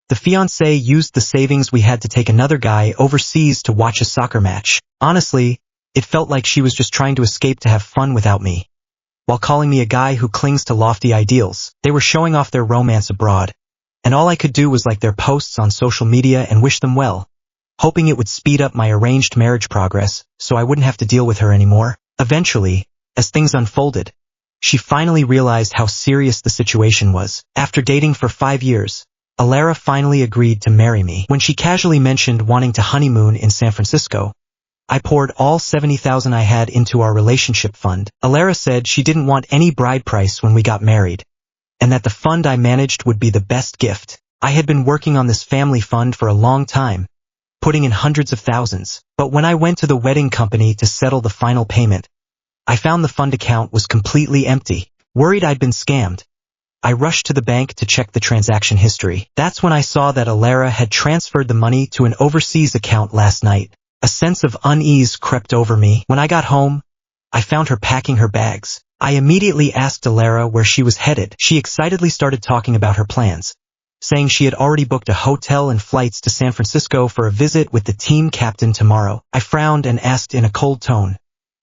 The fiancé used the savings we had to take another guy overseas to watch a soccer match. Honestly, it felt like she was just trying to escape to have fun without me. While calling me a guy who clings to lofty ideals, they were showing off their romance abroad. And all I could do was like their posts on social media and wish them well, hoping it would speed up my arranged marriage progress so I wouldn't have to deal with her anymore. Eventually, as things unfolded, she finally realized how serious the situation was. After dating for 5 years, Alara finally agreed to marry me. When she casually mentioned wanting to honeymoon in San Francisco, I poured all $70,000 I had into our relationship fund. Alara said she didn't want any bride price when we got married, and that the fund I managed would be the best gift. I had been working on this family fund for a long time, putting in hundreds of thousands. But when I went to the wedding company to settle the final payment, I found the fund account was completely empty. Worried I'd been scammed, I rushed to the bank to check the transaction history. That's when I saw that Alara had transferred the money to an overseas account last night. A sense of unease crept over me. When I got home, I found her packing her bags. I immediately asked Alara where she was headed. She excitedly started talking about her plans, saying she had already booked a hotel and flights to San Francisco for a visit with the team captain tomorrow. I frowned and asked in a cold tone,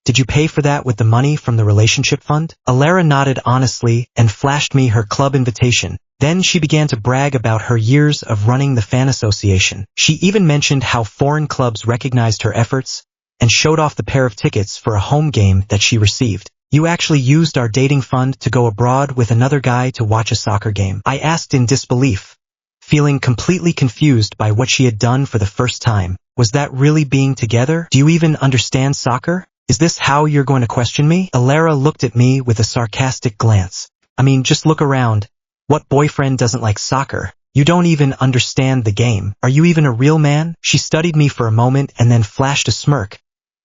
"Did you pay for that with the money from the relationship fund?" Alara nodded honestly and flashed me her club invitation. Then she began to brag about her years of running the fan association. She even mentioned how foreign clubs recognized her efforts and showed off the pair of tickets for a home game that she received. "You actually used our dating fund to go abroad with another guy to watch a soccer game?" I asked in disbelief, feeling completely confused by what she had done for the first time. "Was that really being together? Do you even understand soccer? Is this how you're going to question me?" Alara looked at me with a sarcastic glance. "I mean, just look around. What boyfriend doesn't like soccer? You don't even understand the game. Are you even a real man?" She studied me for a moment and then flashed a smirk,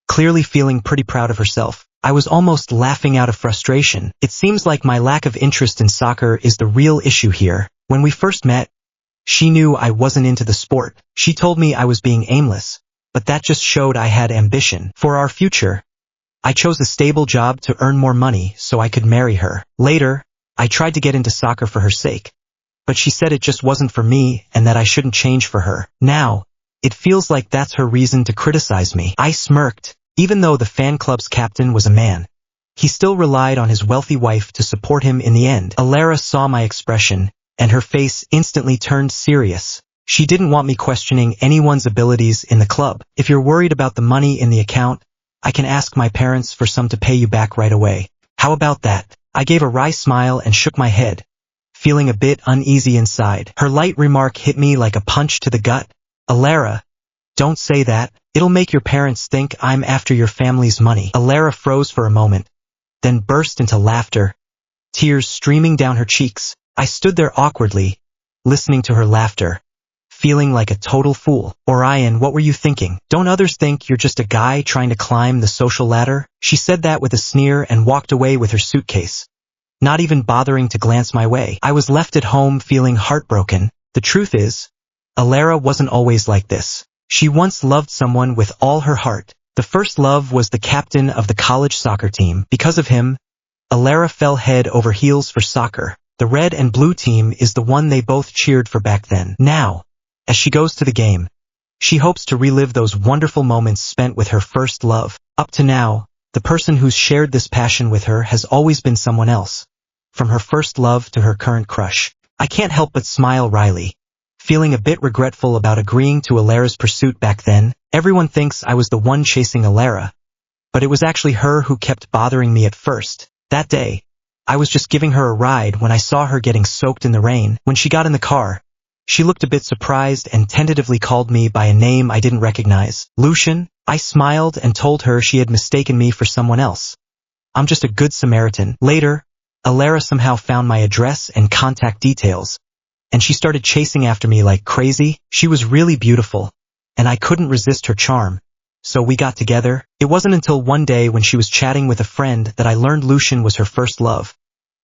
clearly feeling pretty proud of herself. I was almost laughing out of frustration. It seems like my lack of interest in soccer is the real issue here. When we first met, she knew I wasn't into the sport. She told me I was being aimless, but that just showed I had ambition. For our future, I chose a stable job to earn more money so I could marry her. Later, I tried to get into soccer for her sake, but she said it just wasn't for me and that I shouldn't change for her. Now, it feels like that's her reason to criticize me. I smirked. Even though the fan club's captain was a man, he still relied on his wealthy wife to support him in the end. Alara saw my expression, and her face instantly turned serious. She didn't want me questioning anyone's abilities in the club. "If you're worried about the money in the account, I can ask my parents for some to pay you back right away. How about that?" I gave a wry smile and shook my head, feeling a bit uneasy inside. Her light remark hit me like a punch to the gut. "Alara, don't say that. It'll make your parents think I'm after your family's money." Alara froze for a moment, then burst into laughter, tears streaming down her cheeks. I stood there awkwardly, listening to her laughter, feeling like a total fool. "Orion, what were you thinking? Don't others think you're just a guy trying to climb the social ladder?" She said that with a sneer and walked away with her suitcase, not even bothering to glance my way. I was left at home feeling heartbroken. The truth is, Alara wasn't always like this. She once loved someone with all her heart. The first love was the captain of the college soccer team. Because of him, Alara fell head over heels for soccer. The red and blue team is the one they both cheered for back then. Now, as she goes to the game, she hopes to relive those wonderful moments spent with her first love. Up to now, the person who's shared this passion with her has always been someone else, from her first love to her current crush. I can't help but smile wryly, feeling a bit regretful about agreeing to Alara's pursuit back then. Everyone thinks I was the one chasing Alara, but it was actually her who kept bothering me at first. That day, I was just giving her a ride when I saw her getting soaked in the rain. When she got in the car, she looked a bit surprised and tentatively called me by a name I didn't recognize. "Lucian?" I smiled and told her she had mistaken me for someone else. "I'm just a good Samaritan." Later, Alara somehow found my address and contact details, and she started chasing after me like crazy. She was really beautiful, and I couldn't resist her charm, so we got together. It wasn't until one day when she was chatting with a friend that I learned Lucian was her first love,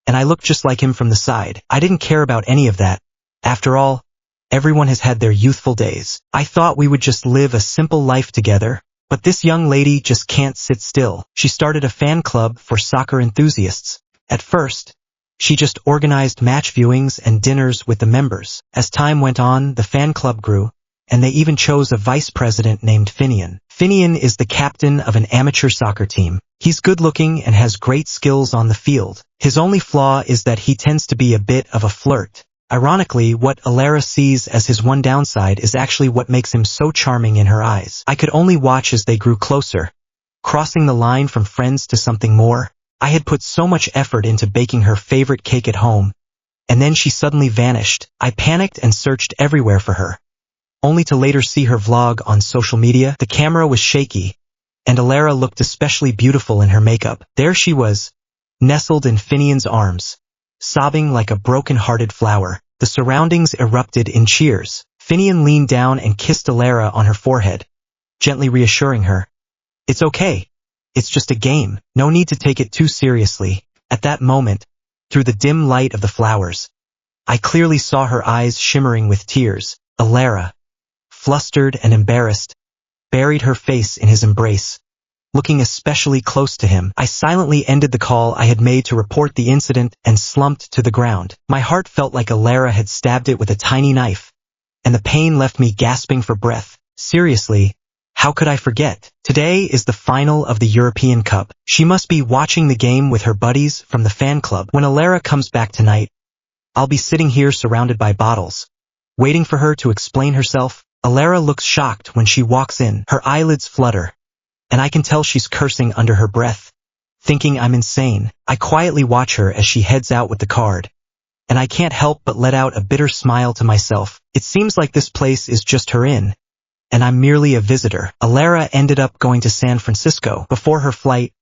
and I looked just like him from the side. I didn't care about any of that. After all, everyone has had their youthful days. I thought we would just live a simple life together, but this young lady just can't sit still. She started a fan club for soccer enthusiasts. At first, She just organized match viewings and dinners with the members. As time went on, the fan club grew, and they even chose a vice president named Finian. Finian is the captain of an amateur soccer team. He's good-looking and has great skills on the field. His only flaw is that he tends to be a bit of a flirt. Ironically, what Alara sees as his one downside is actually what makes him so charming in her eyes. I could only watch as they grew closer, crossing the line from friends to something more. I had put so much effort into baking her favorite cake at home, and then she suddenly vanished. I panicked and searched everywhere for her, only to later see her vlog on social media. The camera was shaky, and Alara looked especially beautiful in her makeup. There she was, nestled in Finian's arms, sobbing like a broken-hearted flower. The surroundings erupted in cheers. Finian leaned down and kissed Alara on her forehead, gently reassuring her. "It's okay. It's just a game. No need to take it too seriously." At that moment, through the dim light of the flowers, I clearly saw her eyes shimmering with tears. Alara, flustered and embarrassed, buried her face in his embrace, looking especially close to him. I silently ended the call I had made to report the incident and slumped to the ground. My heart felt like Alara had stabbed it with a tiny knife, and the pain left me gasping for breath. Seriously, how could I forget? Today is the final of the European Cup. She must be watching the game with her buddies from the fan club. When Alara comes back tonight, I'll be sitting here surrounded by bottles, waiting for her to explain herself. Alara looks shocked when she walks in. Her eyelids flutter, and I can tell she's cursing under her breath, thinking I'm insane. I quietly watch her as she heads out with the card, and I can't help but let out a bitter smile to myself. It seems like this place is just her inn, and I'm merely a visitor. Alara ended up going to San Francisco. Before her flight,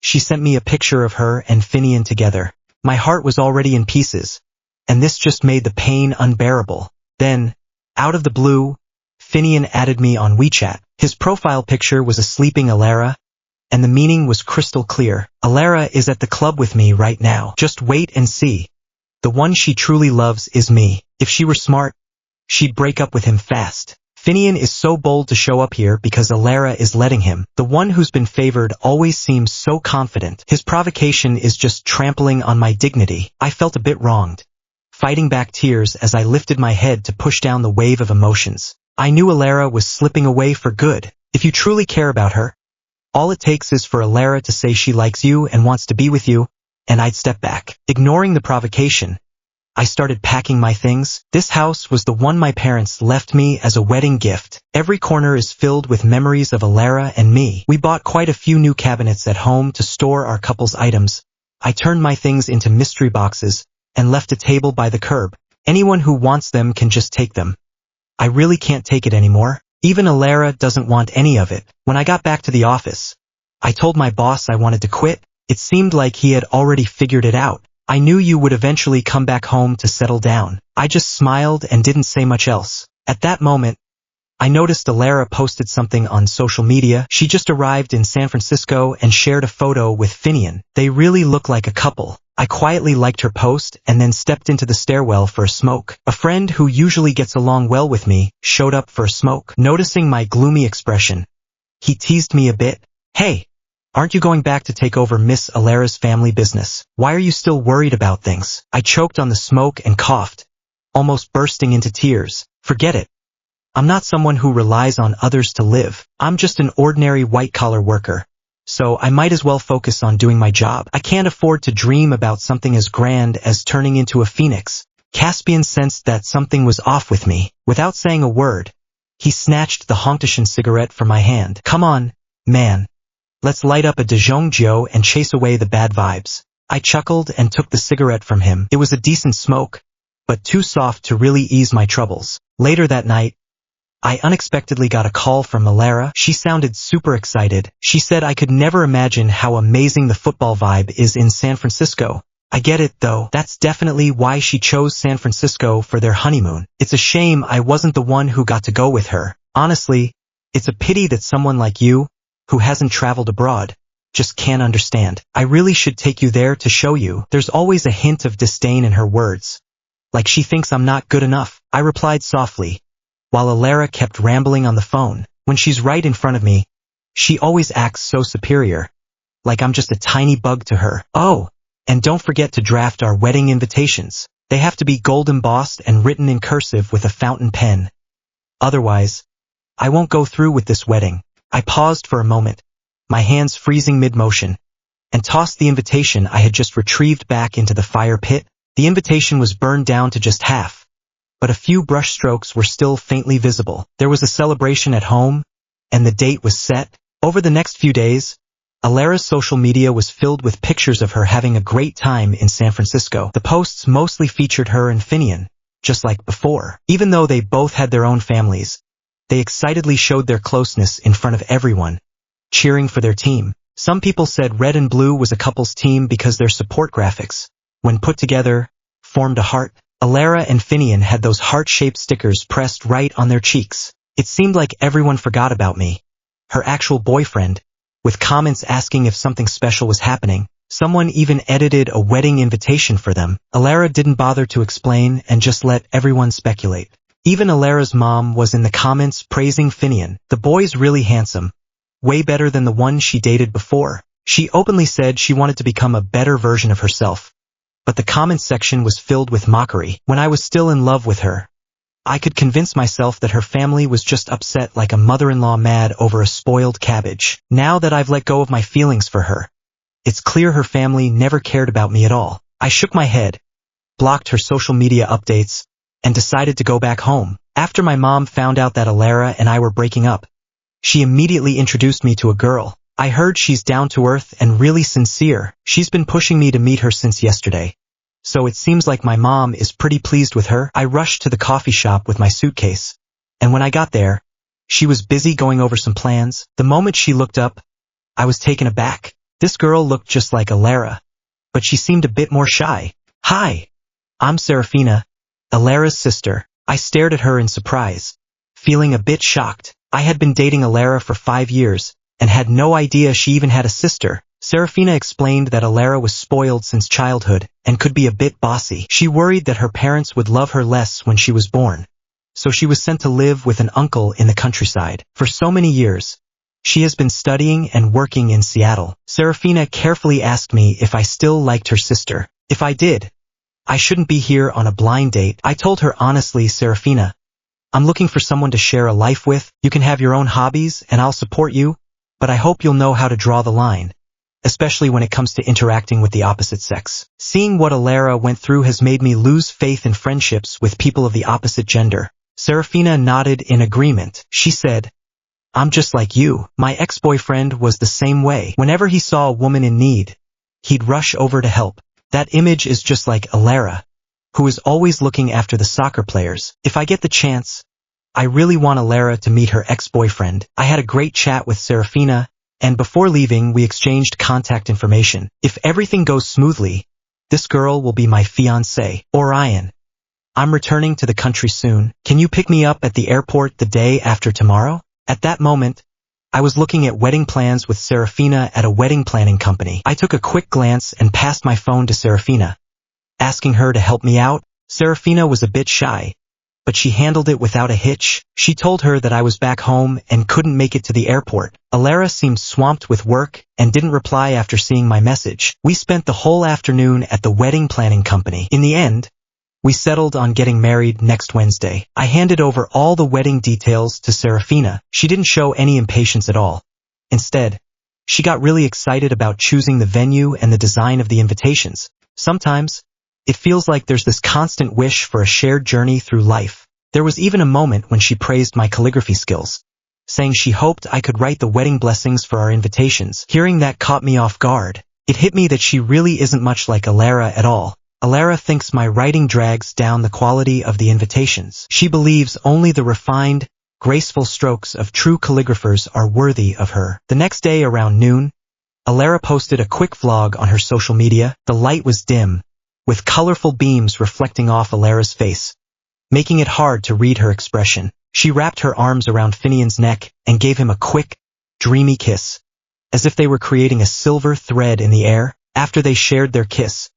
she sent me a picture of her and Finian together. My heart was already in pieces, and this just made the pain unbearable. Then, out of the blue, Finian added me on WeChat. His profile picture was a sleeping Alara, and the meaning was crystal clear. Alara is at the club with me right now. Just wait and see. The one she truly loves is me. If she were smart, she'd break up with him fast. Finian is so bold to show up here because Alara is letting him. The one who's been favored always seems so confident. His provocation is just trampling on my dignity. I felt a bit wronged, fighting back tears as I lifted my head to push down the wave of emotions. I knew Alara was slipping away for good. If you truly care about her, all it takes is for Alara to say she likes you and wants to be with you, and I'd step back. Ignoring the provocation, I started packing my things. This house was the one my parents left me as a wedding gift. Every corner is filled with memories of Alara and me. We bought quite a few new cabinets at home to store our couple's items. I turned my things into mystery boxes and left a table by the curb. Anyone who wants them can just take them. I really can't take it anymore. Even Alara doesn't want any of it. When I got back to the office, I told my boss I wanted to quit. It seemed like he had already figured it out. "I knew you would eventually come back home to settle down." I just smiled and didn't say much else. At that moment, I noticed Alara posted something on social media. She just arrived in San Francisco and shared a photo with Finian. They really look like a couple. I quietly liked her post and then stepped into the stairwell for a smoke. A friend who usually gets along well with me showed up for a smoke. Noticing my gloomy expression, he teased me a bit. "Hey, aren't you going back to take over Miss Alara's family business? Why are you still worried about things?" I choked on the smoke and coughed, almost bursting into tears. "Forget it. I'm not someone who relies on others to live. I'm just an ordinary white-collar worker, so I might as well focus on doing my job. I can't afford to dream about something as grand as turning into a phoenix." Caspian sensed that something was off with me. Without saying a word, he snatched the Honktashan cigarette from my hand. "Come on, man. Let's light up a Dejongjo and chase away the bad vibes." I chuckled and took the cigarette from him. It was a decent smoke, but too soft to really ease my troubles. Later that night, I unexpectedly got a call from Alara. She sounded super excited. She said I could never imagine how amazing the football vibe is in San Francisco. I get it, though. That's definitely why she chose San Francisco for their honeymoon. It's a shame I wasn't the one who got to go with her. Honestly, it's a pity that someone like you, who hasn't traveled abroad, just can't understand. I really should take you there to show you. There's always a hint of disdain in her words, like she thinks I'm not good enough. I replied softly, while Alara kept rambling on the phone. When she's right in front of me, she always acts so superior, like I'm just a tiny bug to her. "Oh, And don't forget to draft our wedding invitations. They have to be gold embossed and written in cursive with a fountain pen. Otherwise, I won't go through with this wedding. I paused for a moment, my hands freezing mid-motion, and tossed the invitation I had just retrieved back into the fire pit. The invitation was burned down to just half, but a few brush strokes were still faintly visible. There was a celebration at home, and the date was set. Over the next few days, Alara's social media was filled with pictures of her having a great time in San Francisco. The posts mostly featured her and Finian, just like before. Even though they both had their own families, they excitedly showed their closeness in front of everyone, cheering for their team. Some people said red and blue was a couple's team because their support graphics, when put together, formed a heart. Alara and Finian had those heart-shaped stickers pressed right on their cheeks. It seemed like everyone forgot about me, her actual boyfriend, with comments asking if something special was happening. Someone even edited a wedding invitation for them. Alara didn't bother to explain and just let everyone speculate. Even Alara's mom was in the comments praising Finian. The boy's really handsome, way better than the one she dated before. She openly said she wanted to become a better version of herself. But the comments section was filled with mockery. When I was still in love with her, I could convince myself that her family was just upset like a mother-in-law mad over a spoiled cabbage. Now that I've let go of my feelings for her, it's clear her family never cared about me at all. I shook my head, blocked her social media updates, and decided to go back home. After my mom found out that Alara and I were breaking up, she immediately introduced me to a girl. I heard she's down to earth and really sincere. She's been pushing me to meet her since yesterday. So it seems like my mom is pretty pleased with her. I rushed to the coffee shop with my suitcase, and when I got there, she was busy going over some plans. The moment she looked up, I was taken aback. This girl looked just like Alara, but she seemed a bit more shy. "Hi, I'm Serafina, Alara's sister." I stared at her in surprise, feeling a bit shocked. I had been dating Alara for 5 years, and had no idea she even had a sister. Serafina explained that Alara was spoiled since childhood, and could be a bit bossy. She worried that her parents would love her less when she was born, so she was sent to live with an uncle in the countryside. For so many years, she has been studying and working in Seattle. Serafina carefully asked me if I still liked her sister. If I did, I shouldn't be here on a blind date. I told her honestly, "Serafina, I'm looking for someone to share a life with. You can have your own hobbies and I'll support you, but I hope you'll know how to draw the line, especially when it comes to interacting with the opposite sex." Seeing what Alara went through has made me lose faith in friendships with people of the opposite gender. Serafina nodded in agreement. She said, "I'm just like you. My ex-boyfriend was the same way. Whenever he saw a woman in need, he'd rush over to help. That image is just like Alara, who is always looking after the soccer players. If I get the chance, I really want Alara to meet her ex-boyfriend." I had a great chat with Serafina, and before leaving we exchanged contact information. If everything goes smoothly, this girl will be my fiancé. Orion, I'm returning to the country soon. Can you pick me up at the airport the day after tomorrow? At that moment, I was looking at wedding plans with Serafina at a wedding planning company. I took a quick glance and passed my phone to Serafina, asking her to help me out. Serafina was a bit shy, but she handled it without a hitch. She told her that I was back home and couldn't make it to the airport. Alara seemed swamped with work and didn't reply after seeing my message. We spent the whole afternoon at the wedding planning company. In the end, we settled on getting married next Wednesday. I handed over all the wedding details to Serafina. She didn't show any impatience at all. Instead, she got really excited about choosing the venue and the design of the invitations. Sometimes, it feels like there's this constant wish for a shared journey through life. There was even a moment when she praised my calligraphy skills, saying she hoped I could write the wedding blessings for our invitations. Hearing that caught me off guard. It hit me that she really isn't much like Alara at all. Alara thinks my writing drags down the quality of the invitations. She believes only the refined, graceful strokes of true calligraphers are worthy of her. The next day around noon, Alara posted a quick vlog on her social media. The light was dim, with colorful beams reflecting off Alara's face, making it hard to read her expression. She wrapped her arms around Finian's neck and gave him a quick, dreamy kiss, as if they were creating a silver thread in the air. After they shared their kiss,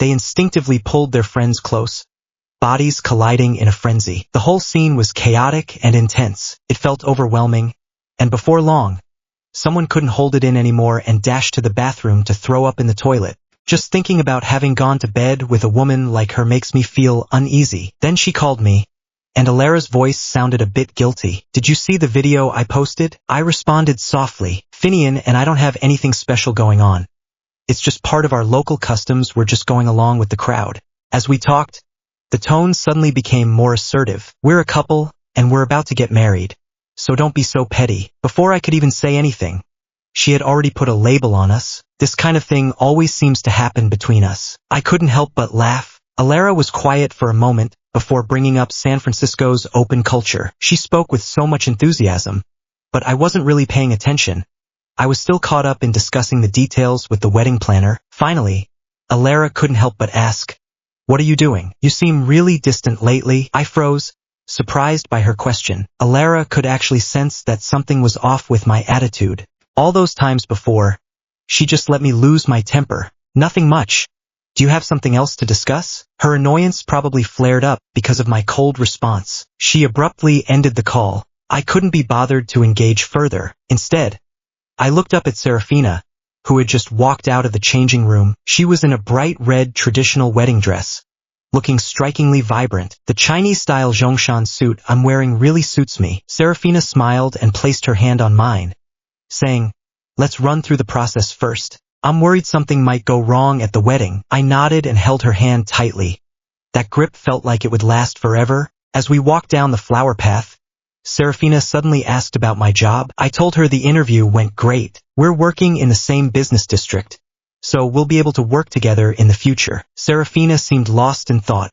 they instinctively pulled their friends close, bodies colliding in a frenzy. The whole scene was chaotic and intense. It felt overwhelming, and before long, someone couldn't hold it in anymore and dashed to the bathroom to throw up in the toilet. Just thinking about having gone to bed with a woman like her makes me feel uneasy. Then she called me, and Alara's voice sounded a bit guilty. Did you see the video I posted? I responded softly. Finian and I don't have anything special going on. It's just part of our local customs, we're just going along with the crowd. As we talked, the tone suddenly became more assertive. We're a couple, and we're about to get married. So don't be so petty. Before I could even say anything, she had already put a label on us. This kind of thing always seems to happen between us. I couldn't help but laugh. Alara was quiet for a moment before bringing up San Francisco's open culture. She spoke with so much enthusiasm, but I wasn't really paying attention. I was still caught up in discussing the details with the wedding planner. Finally, Alara couldn't help but ask, "What are you doing? You seem really distant lately." I froze, surprised by her question. Alara could actually sense that something was off with my attitude. All those times before, she just let me lose my temper. Nothing much. Do you have something else to discuss? Her annoyance probably flared up because of my cold response. She abruptly ended the call. I couldn't be bothered to engage further. Instead, I looked up at Serafina, who had just walked out of the changing room. She was in a bright red traditional wedding dress, looking strikingly vibrant. The Chinese-style Zhongshan suit I'm wearing really suits me. Serafina smiled and placed her hand on mine, saying, "Let's run through the process first. I'm worried something might go wrong at the wedding." I nodded and held her hand tightly. That grip felt like it would last forever. As we walked down the flower path, Serafina suddenly asked about my job. I told her the interview went great. We're working in the same business district, so we'll be able to work together in the future. Serafina seemed lost in thought,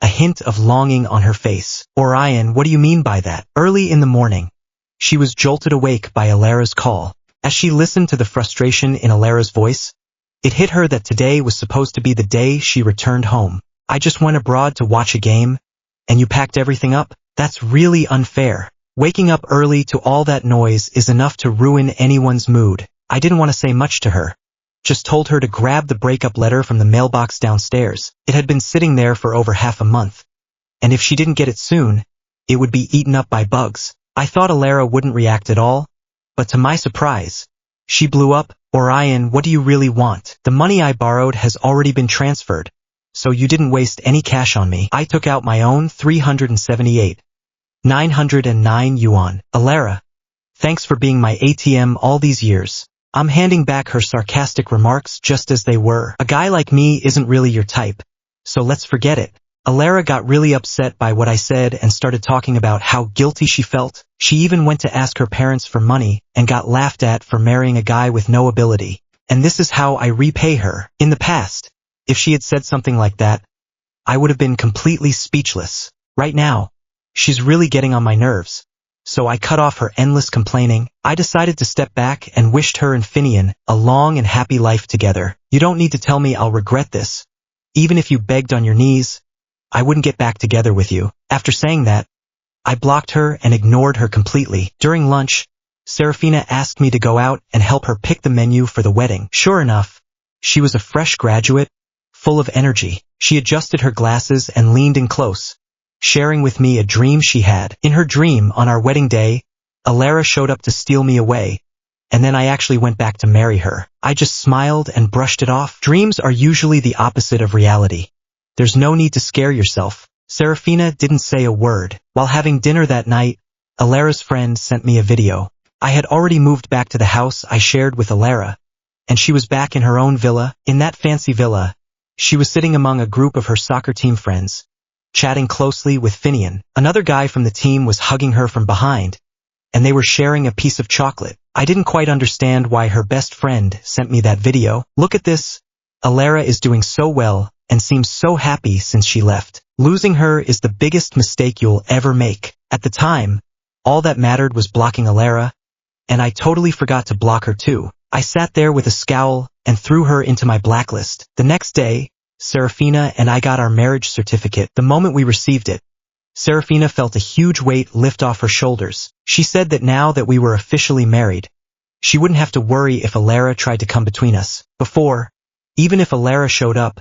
a hint of longing on her face. "Orion, what do you mean by that?" Early in the morning, she was jolted awake by Alara's call. As she listened to the frustration in Alara's voice, it hit her that today was supposed to be the day she returned home. "I just went abroad to watch a game, and you packed everything up? That's really unfair. Waking up early to all that noise is enough to ruin anyone's mood." I didn't want to say much to her. Just told her to grab the breakup letter from the mailbox downstairs. It had been sitting there for over half a month, and if she didn't get it soon, it would be eaten up by bugs. I thought Alara wouldn't react at all, but to my surprise, she blew up. "Orion, what do you really want? The money I borrowed has already been transferred, so you didn't waste any cash on me." I took out my own 378,909 yuan. "Alara, thanks for being my ATM all these years." I'm handing back her sarcastic remarks just as they were. "A guy like me isn't really your type, so let's forget it." Alara got really upset by what I said and started talking about how guilty she felt. She even went to ask her parents for money and got laughed at for marrying a guy with no ability. And this is how I repay her. In the past, if she had said something like that, I would have been completely speechless. Right now, she's really getting on my nerves. So I cut off her endless complaining. I decided to step back and wished her and Finian a long and happy life together. "You don't need to tell me I'll regret this. Even if you begged on your knees, I wouldn't get back together with you." After saying that, I blocked her and ignored her completely. During lunch, Serafina asked me to go out and help her pick the menu for the wedding. Sure enough, she was a fresh graduate, full of energy. She adjusted her glasses and leaned in close, sharing with me a dream she had. In her dream, on our wedding day, Alara showed up to steal me away, and then I actually went back to marry her. I just smiled and brushed it off. Dreams are usually the opposite of reality. There's no need to scare yourself. Serafina didn't say a word. While having dinner that night, Alara's friend sent me a video. I had already moved back to the house I shared with Alara, and she was back in her own villa. In that fancy villa, she was sitting among a group of her soccer team friends, chatting closely with Finian. Another guy from the team was hugging her from behind, and they were sharing a piece of chocolate. I didn't quite understand why her best friend sent me that video. "Look at this. Alara is doing so well and seems so happy since she left. Losing her is the biggest mistake you'll ever make." At the time, all that mattered was blocking Alara, and I totally forgot to block her too. I sat there with a scowl and threw her into my blacklist. The next day, Serafina and I got our marriage certificate. The moment we received it, Serafina felt a huge weight lift off her shoulders. She said that now that we were officially married, she wouldn't have to worry if Alara tried to come between us. Before, even if Alara showed up,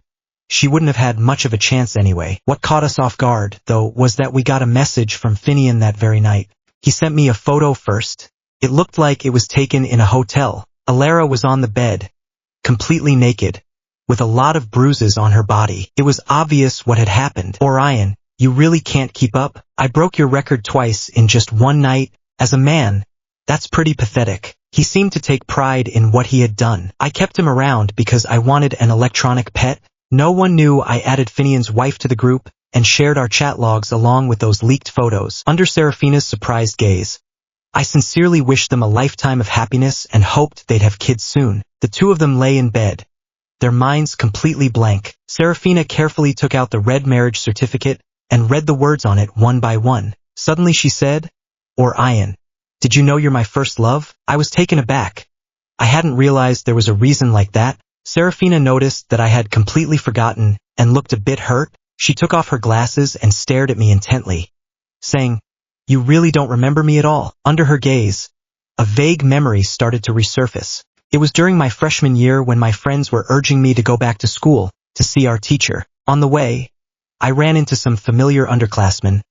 she wouldn't have had much of a chance anyway. What caught us off guard, though, was that we got a message from Finian that very night. He sent me a photo first. It looked like it was taken in a hotel. Alara was on the bed, completely naked, with a lot of bruises on her body. It was obvious what had happened. Orion, you really can't keep up? I broke your record twice in just one night. As a man, that's pretty pathetic. He seemed to take pride in what he had done. I kept him around because I wanted an electronic pet. No one knew I added Finian's wife to the group and shared our chat logs along with those leaked photos. Under Seraphina's surprised gaze, I sincerely wished them a lifetime of happiness and hoped they'd have kids soon. The two of them lay in bed, their minds completely blank. Seraphina carefully took out the red marriage certificate and read the words on it one by one. Suddenly she said, Orion, did you know you're my first love? I was taken aback. I hadn't realized there was a reason like that. Seraphina noticed that I had completely forgotten and looked a bit hurt. She took off her glasses and stared at me intently, saying, You really don't remember me at all. Under her gaze, a vague memory started to resurface. It was during my freshman year when my friends were urging me to go back to school to see our teacher. On the way, I ran into some familiar underclassmen,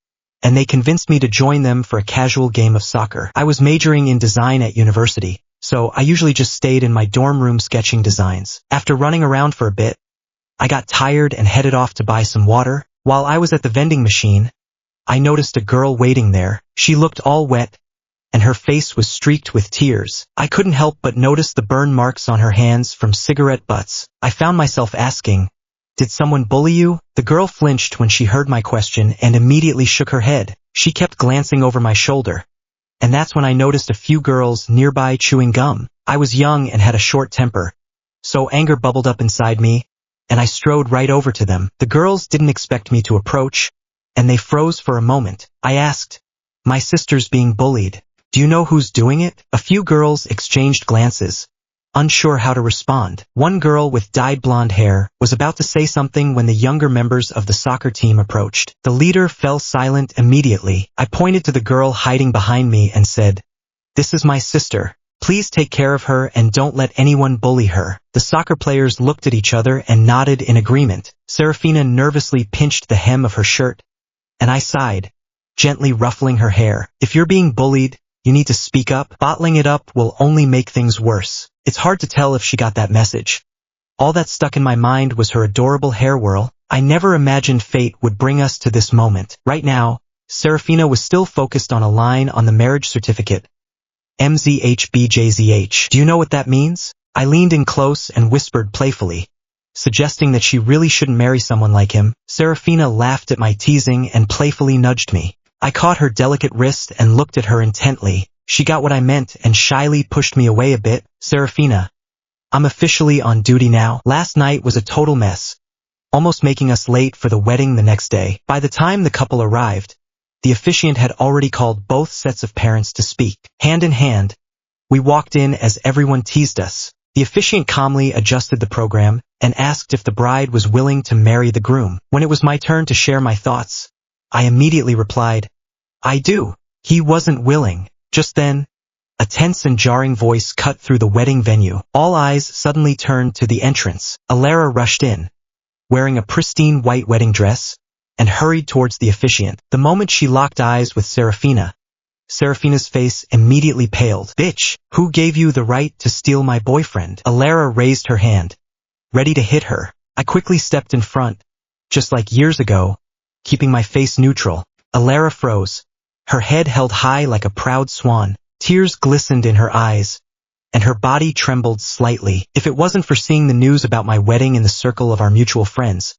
and they convinced me to join them for a casual game of soccer. I was majoring in design at university, so I usually just stayed in my dorm room sketching designs. After running around for a bit, I got tired and headed off to buy some water. While I was at the vending machine, I noticed a girl waiting there. She looked all wet, and her face was streaked with tears. I couldn't help but notice the burn marks on her hands from cigarette butts. I found myself asking, Did someone bully you? The girl flinched when she heard my question and immediately shook her head. She kept glancing over my shoulder, and that's when I noticed a few girls nearby chewing gum. I was young and had a short temper, so anger bubbled up inside me, and I strode right over to them. The girls didn't expect me to approach, and they froze for a moment. I asked, My sister's being bullied. Do you know who's doing it? A few girls exchanged glances, unsure how to respond. One girl with dyed blonde hair was about to say something when the younger members of the soccer team approached. The leader fell silent immediately. I pointed to the girl hiding behind me and said, This is my sister. Please take care of her and don't let anyone bully her. The soccer players looked at each other and nodded in agreement. Seraphina nervously pinched the hem of her shirt, and I sighed, gently ruffling her hair. If you're being bullied, you need to speak up. Bottling it up will only make things worse. It's hard to tell if she got that message. All that stuck in my mind was her adorable hair whirl. I never imagined fate would bring us to this moment. Right now, Seraphina was still focused on a line on the marriage certificate. MZHBJZH. Do you know what that means? I leaned in close and whispered playfully, suggesting that she really shouldn't marry someone like him. Seraphina laughed at my teasing and playfully nudged me. I caught her delicate wrist and looked at her intently. She got what I meant and shyly pushed me away a bit. Seraphina, I'm officially on duty now. Last night was a total mess, almost making us late for the wedding the next day. By the time the couple arrived, the officiant had already called both sets of parents to speak. Hand in hand, we walked in as everyone teased us. The officiant calmly adjusted the program and asked if the bride was willing to marry the groom. When it was my turn to share my thoughts, I immediately replied, I do. He wasn't willing. Just then, a tense and jarring voice cut through the wedding venue. All eyes suddenly turned to the entrance. Alara rushed in, wearing a pristine white wedding dress, and hurried towards the officiant. The moment she locked eyes with Seraphina, Seraphina's face immediately paled. Bitch, who gave you the right to steal my boyfriend? Alara raised her hand, ready to hit her. I quickly stepped in front, just like years ago, keeping my face neutral. Alara froze, her head held high like a proud swan. Tears glistened in her eyes, and her body trembled slightly. If it wasn't for seeing the news about my wedding in the circle of our mutual friends,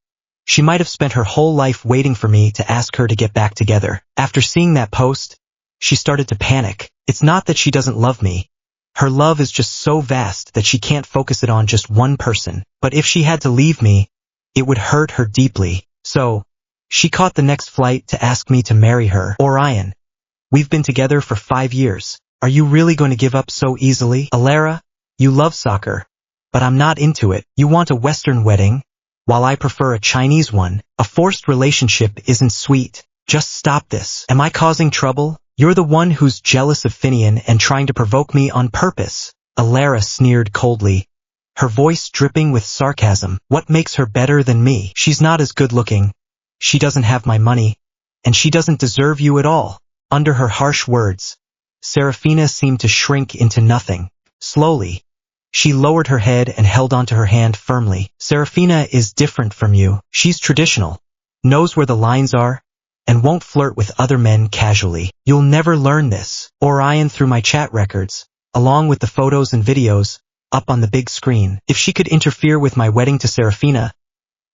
she might have spent her whole life waiting for me to ask her to get back together. After seeing that post, she started to panic. It's not that she doesn't love me. Her love is just so vast that she can't focus it on just one person. But if she had to leave me, it would hurt her deeply. So, she caught the next flight to ask me to marry her. Orion, we've been together for 5 years. Are you really going to give up so easily? Alara, you love soccer, but I'm not into it. You want a Western wedding, while I prefer a Chinese one. A forced relationship isn't sweet. Just stop this. Am I causing trouble? You're the one who's jealous of Finian and trying to provoke me on purpose. Alara sneered coldly, her voice dripping with sarcasm. What makes her better than me? She's not as good looking. She doesn't have my money, and she doesn't deserve you at all. Under her harsh words, Seraphina seemed to shrink into nothing. Slowly, She lowered her head and held onto her hand firmly. Serafina is different from you. She's traditional, knows where the lines are, and won't flirt with other men casually. You'll never learn this. Orion threw my chat records, along with the photos and videos, up on the big screen. If she could interfere with my wedding to Serafina,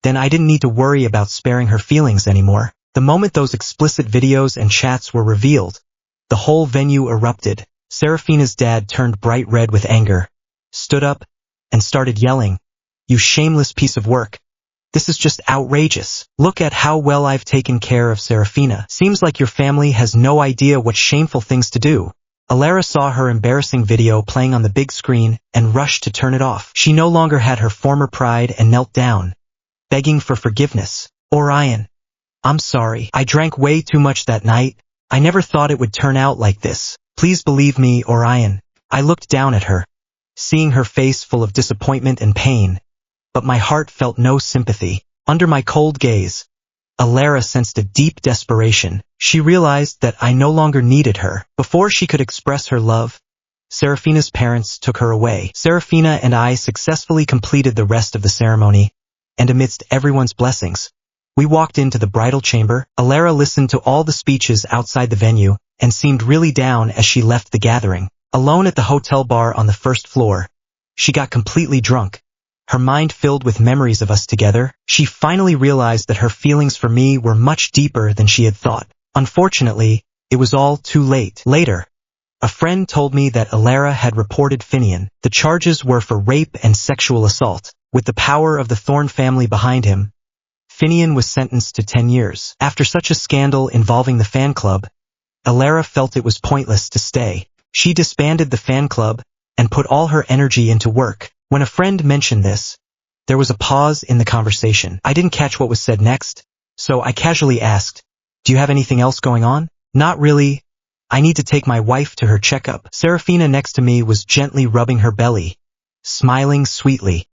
then I didn't need to worry about sparing her feelings anymore. The moment those explicit videos and chats were revealed, the whole venue erupted. Serafina's dad turned bright red with anger, stood up, and started yelling, "You shameless piece of work. This is just outrageous. Look at how well I've taken care of Serafina. Seems like your family has no idea what shameful things to do." Alara saw her embarrassing video playing on the big screen and rushed to turn it off. She no longer had her former pride and knelt down, begging for forgiveness. "Orion, I'm sorry. I drank way too much that night. I never thought it would turn out like this. Please believe me, Orion." I looked down at her, seeing her face full of disappointment and pain, but my heart felt no sympathy. Under my cold gaze, Alara sensed a deep desperation. She realized that I no longer needed her. Before she could express her love, Serafina's parents took her away. Serafina and I successfully completed the rest of the ceremony, and amidst everyone's blessings, we walked into the bridal chamber. Alara listened to all the speeches outside the venue and seemed really down as she left the gathering. Alone at the hotel bar on the first floor, she got completely drunk, her mind filled with memories of us together. She finally realized that her feelings for me were much deeper than she had thought. Unfortunately, it was all too late. Later, a friend told me that Alara had reported Finian. The charges were for rape and sexual assault. With the power of the Thorn family behind him, Finian was sentenced to 10 years. After such a scandal involving the fan club, Alara felt it was pointless to stay. She disbanded the fan club and put all her energy into work. When a friend mentioned this, there was a pause in the conversation. I didn't catch what was said next, so I casually asked, "Do you have anything else going on?" "Not really. I need to take my wife to her checkup." Serafina next to me was gently rubbing her belly, smiling sweetly.